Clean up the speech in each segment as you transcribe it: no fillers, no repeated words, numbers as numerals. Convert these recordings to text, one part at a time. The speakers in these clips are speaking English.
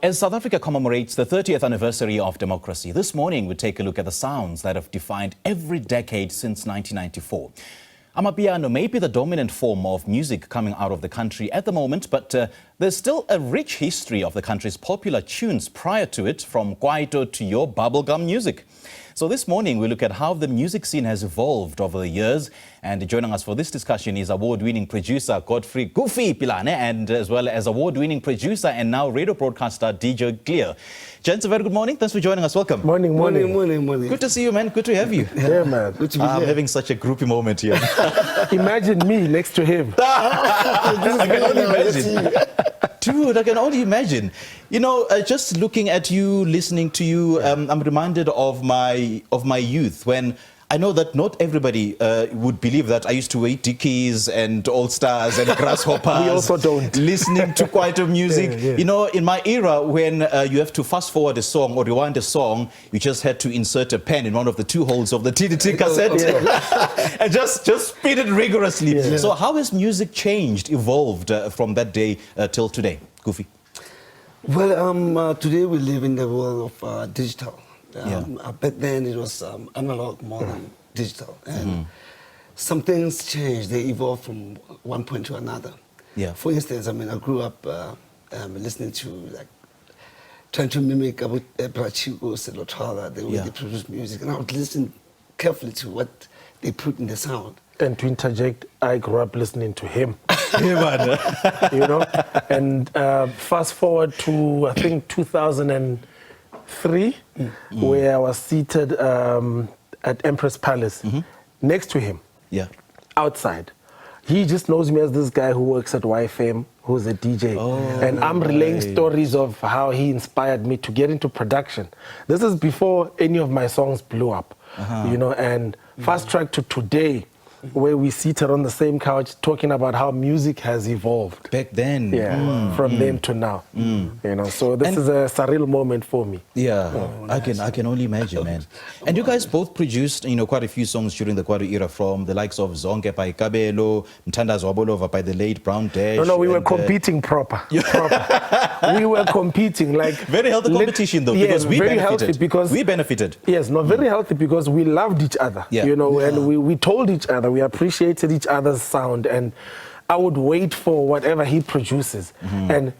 As South Africa commemorates the 30th anniversary of democracy, this morning we take a look at the sounds that have defined every decade since 1994. Amapiano may be the dominant form of music coming out of the country at the moment, but there's still a rich history of the country's popular tunes prior to it, from Kwaito to your bubblegum music. So this morning we look at how the music scene has evolved over the years, and joining us for this discussion is award-winning producer Godfrey Guffy Pilane, and as well as award-winning producer and now radio broadcaster DJ Cleo. Gents, a very good morning. Thanks for joining us. Welcome. Morning. Good to see you, man. Good to have you. Yeah, man. Good to be I'm here. having such a groupie moment here. Imagine me next to him. I can only imagine. Dude, I can only imagine. You know, just looking at you, listening to you, I'm reminded of my youth, when I know that not everybody would believe that I used to wear Dickies and All Stars and Grasshoppers. We also don't. Listening to Kwaito music. Yeah. You know, in my era, when you have to fast forward a song or rewind a song, you just had to insert a pen in one of the two holes of the TDT cassette and just spin it rigorously. Yeah. So how has music changed, evolved from that day till today? Goofy. Well, today we live in the world of digital. Back then it was analog more than digital. And some things changed. They evolved from one point to another. Yeah. For instance, I mean, I grew up listening to, like, trying to mimic Brachigo, Selotala, the way they produce music. And I would listen carefully to what they put in the sound. And to interject, I grew up listening to him. You know, and fast forward to, I think, 2003, where I was seated at Empress Palace next to him, outside. He just knows me as this guy who works at YFM, who's a DJ. And I'm relaying stories of how he inspired me to get into production. This is before any of my songs blew up, you know, and fast track to today, where we seated on the same couch talking about how music has evolved. Back then. From then to now. You know, so this is a surreal moment for me. I can only imagine, man. And you guys both produced, you know, quite a few songs during the Kwaito era, from the likes of Zonke by Kabelo, Mthandazo Wabolova by the late Brown Dash. No, we were competing proper. We were competing, like... Very healthy competition, though, because we very benefited. Healthy because we benefited. Yes, no, very healthy because we loved each other, you know, and we told each other, we appreciated each other's sound, and I would wait for whatever he produces, and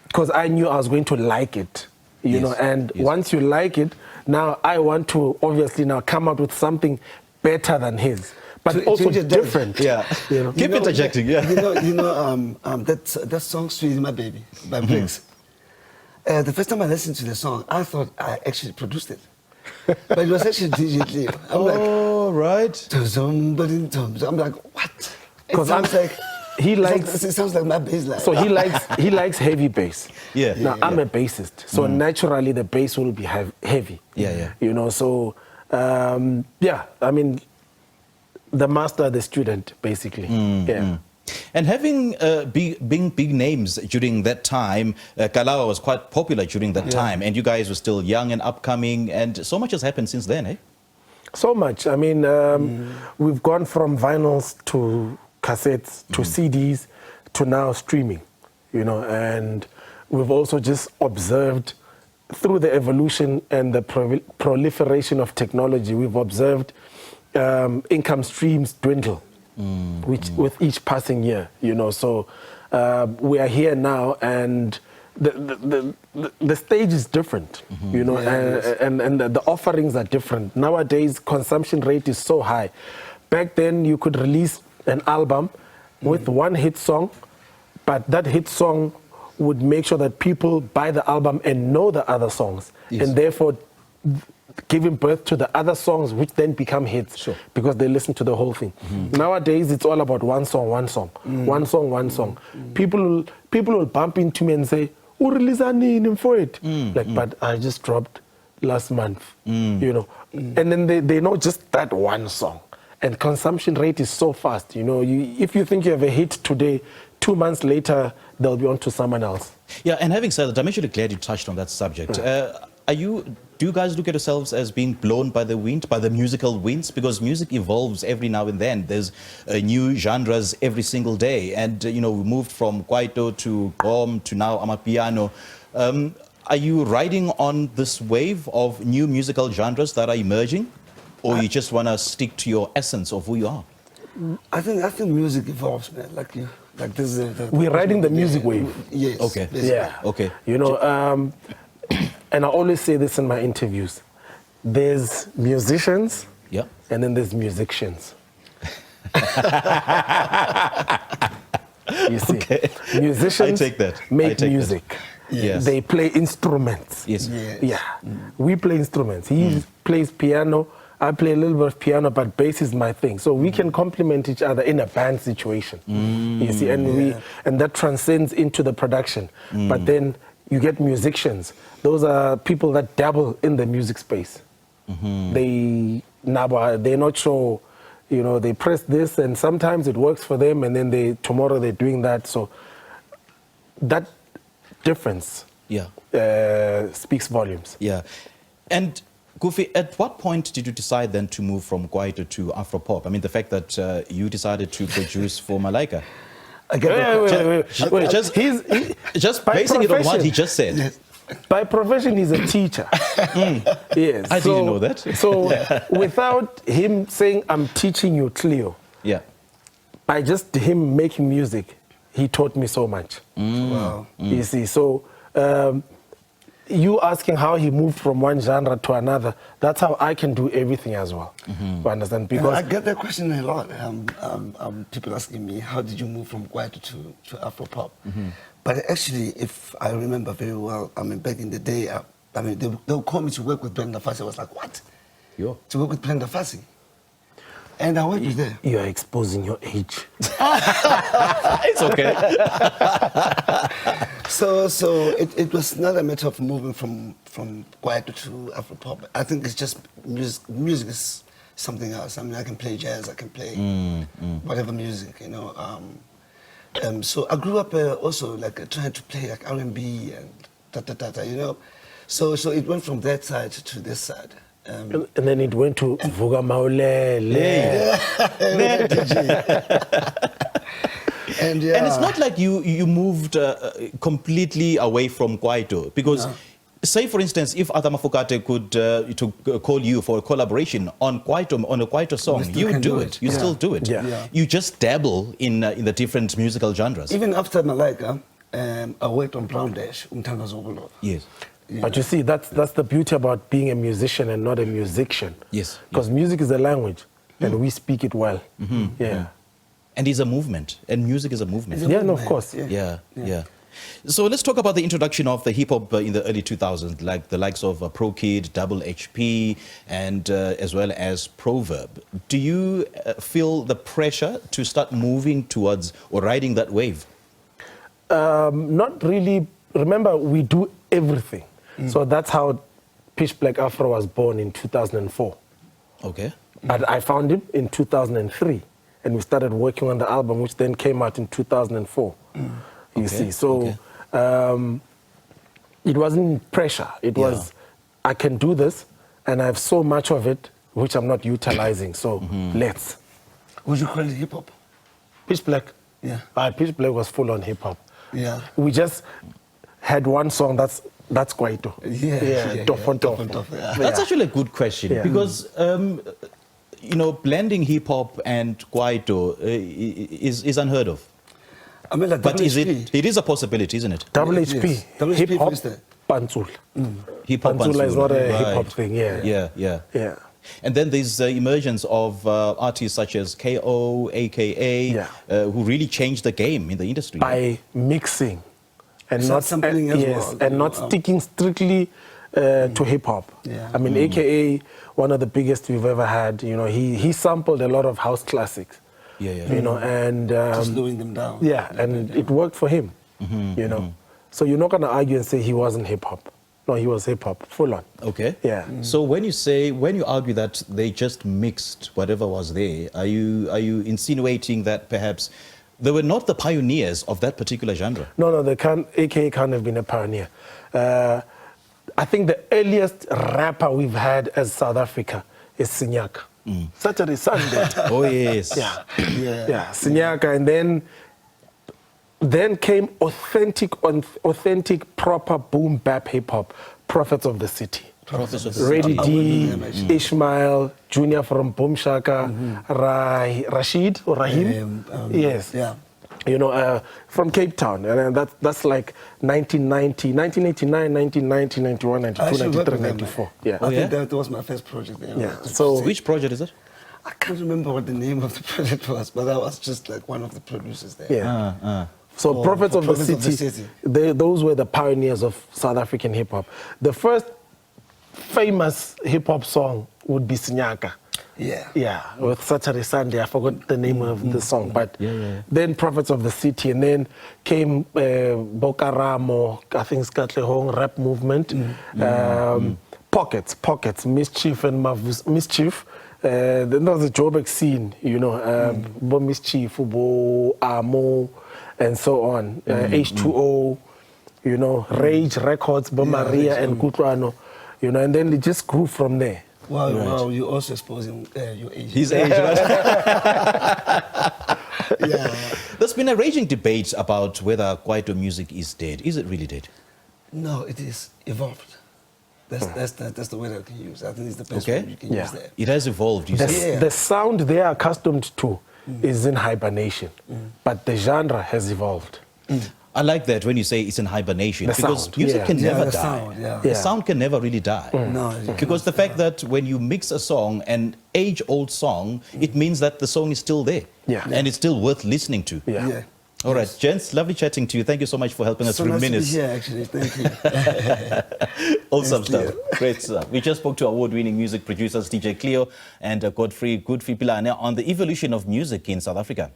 because I knew I was going to like it, you know, and once you like it, now I want to obviously now come up with something better than his, but also different. You know? Keep interjecting. That song "Sweet My Baby" by Briggs. The first time I listened to the song, I thought I actually produced it. But it was actually DJ Cleo. I'm like, I'm like, what? Because I'm like, it sounds like my bass line. So he likes heavy bass. Now I'm a bassist, so naturally the bass will be heavy. You know, so I mean, the master, the student, basically. And having being big names during that time, Kalawa was quite popular during that time, and you guys were still young and upcoming, and so much has happened since then, eh? So much. I mean, we've gone from vinyls to cassettes to CDs to now streaming, you know, and we've also just observed through the evolution and the proliferation of technology, we've observed income streams dwindle. With each passing year, you know, so we are here now, and the stage is different, you know, and the offerings are different. Nowadays, consumption rate is so high. Back then, you could release an album with one hit song, but that hit song would make sure that people buy the album and know the other songs, and therefore giving birth to the other songs, which then become hits because they listen to the whole thing. Nowadays, it's all about one song. People will bump into me and say, "Oh, release a name for it." Like, but I just dropped last month, you know. And then they know just that one song. And consumption rate is so fast, you know. If you think you have a hit today, 2 months later, they'll be on to someone else. Yeah, and having said that, I'm actually glad you touched on that subject. Do you guys look at yourselves as being blown by the wind, by the musical winds? Because music evolves every now and then. There's new genres every single day. And, you know, we moved from Kwaito to Gqom to now Amapiano. Are you riding on this wave of new musical genres that are emerging, or you just want to stick to your essence of who you are? I think music evolves, man. Like this is We're riding the music wave. Yes. Okay. basically. Yeah. Okay. You know, and I always say this in my interviews. There's musicians, Yeah. and then there's musicians. You see, Okay. musicians I take that. make I take music. that. Yes. They play instruments. Yes. Yes. Yeah, we play instruments. He plays piano. I play a little bit of piano, but bass is my thing. So we can complement each other in a band situation. You see, and and that transcends into the production. But then you get musicians. Those are people that dabble in the music space. They're not sure. You know, they press this, and sometimes it works for them, and then tomorrow they're doing that. So that difference speaks volumes. Yeah. And Guffy, at what point did you decide then to move from Kwaito to Afropop? I mean, the fact that you decided to produce for Malaika. Wait. Just basing it on what he just said. Yes. By profession, he's a teacher. Yes. I didn't know that. So without him saying, I'm teaching you Cleo, Yeah. by just him making music, he taught me so much. Wow. You see, so you asking how he moved from one genre to another, that's how I can do everything as well. You understand? Because I get that question a lot. People asking me, how did you move from Kwaito to Afropop? But actually, if I remember very well, I mean, back in the day, they'll call me to work with Brenda Fassie. I was like, what? Yo. To work with Brenda Fassie? And I went there. you are exposing your age. It's okay. So it was not a matter of moving from Kwaito to Afropop. I think it's just music is something else. I mean, I can play jazz, I can play whatever music, you know. So I grew up also like trying to play like R&B and ta-ta-ta-ta, you know. So it went from that side to this side. And then it went to Vuga Maulele. And it's not like you moved completely away from Kwaito, because say for instance, if Adam Mafokate could call you for a collaboration on a Kwaito song, you would do it. You still do it. Yeah. You just dabble in the different musical genres. even after Malaika, I worked on Brown Dash, Umtanga Zobolo. Yes. Yeah. But you see, that's the beauty about being a musician and not a musician. Yes. Because music is a language, and we speak it well. Yeah. And it's a movement, and music is a movement. Yeah, no, of course. Yeah. So let's talk about the introduction of the hip hop in the early 2000s, like the likes of Pro Kid, Double HP, and as well as Proverb. Do you feel the pressure to start moving towards or riding that wave? Not really. Remember, we do everything. So that's how Pitch Black Afro was born in 2004. Okay. But I found him in 2003, and we started working on the album, which then came out in 2004. You see, so it wasn't pressure. It was, I can do this, and I have so much of it, which I'm not utilizing. So let's. Would you call it hip hop? Pitch Black. Yeah. Pitch Black was full on hip hop. Yeah. We just had one song that's Kwaito. Tof. That's actually a good question, because you know, blending hip hop and Kwaito is unheard of. I mean, like But WHP. it is a possibility, isn't it? Double Yes. HP. WHP Hip hop. freestyle. Pantul. Hip hop Pantsula is not a Right. hip hop thing. Yeah. Yeah. And then there's the emergence of artists such as KO, AKA, who really changed the game in the industry. By mixing and So not sampling as well. and not sticking strictly to hip hop. Yeah. I mean, AKA, one of the biggest we've ever had. You know, he sampled a lot of house classics. You know, and Just slowing them down. yeah, and it worked for him. You know, so you're not gonna argue and say he wasn't hip hop. No, he was hip hop, full on. Okay. Yeah. So when you argue that they just mixed whatever was there, are you insinuating that perhaps they were not the pioneers of that particular genre? No, AKA can't have been a pioneer. I think the earliest rapper we've had as South Africa is Sinyaka. Saturday, Sunday. Oh yes. Yeah, Sinyaka, and then Then came authentic, proper boom bap hip hop, Prophets of the City. Prophets of the Reddy City. D, Ishmael, Junior from Boom Shaka, Rashid or Rahim. Yes. Yeah. You know, from Cape Town. And that's like 1989, 1990, 91, 92, I actually 93, worked with them, 94. Yeah. I think that was my first project there. Yeah. So Which project is it? I can't remember what the name of the project was, but I was just like one of the producers there. yeah. So Prophets of the City, those were the pioneers of South African hip hop. The first famous hip hop song would be Sinyaka. Yeah. Yeah, with Saturday Sunday. I forgot the name of the song, but then Prophets of the City, and then came Bokaramo, I think Skatlehong rap movement, Pockets, Mischief and Mischief. Then there was a Joburg scene, you know, Bo Mischief, Bo Amo, and so on. H2O, you know, Rage Records, Bo Maria and Kutlwano, you know, and then it just grew from there. Wow, wow, you're also exposing your age. His age, right? Yeah. There's been a raging debate about whether Kwaito music is dead. Is it really dead? No, it is evolved. That's the word I can use. I think it's the best word you can use there. It has evolved, you say. The sound they are accustomed to is in hibernation, but the genre has evolved. I like that when you say it's in hibernation, The because sound, music can never the die. sound, The sound can never really die. No, Because the fact that when you mix a song, an age-old song, it means that the song is still there. And it's still worth listening to. Yeah. All right, gents, lovely chatting to you. Thank you so much for helping us So through nice minutes. to be here, actually. Thank you. Awesome Thanks, stuff. Great stuff. We just spoke to award-winning music producers DJ Cleo and Godfrey Pilane on the evolution of music in South Africa.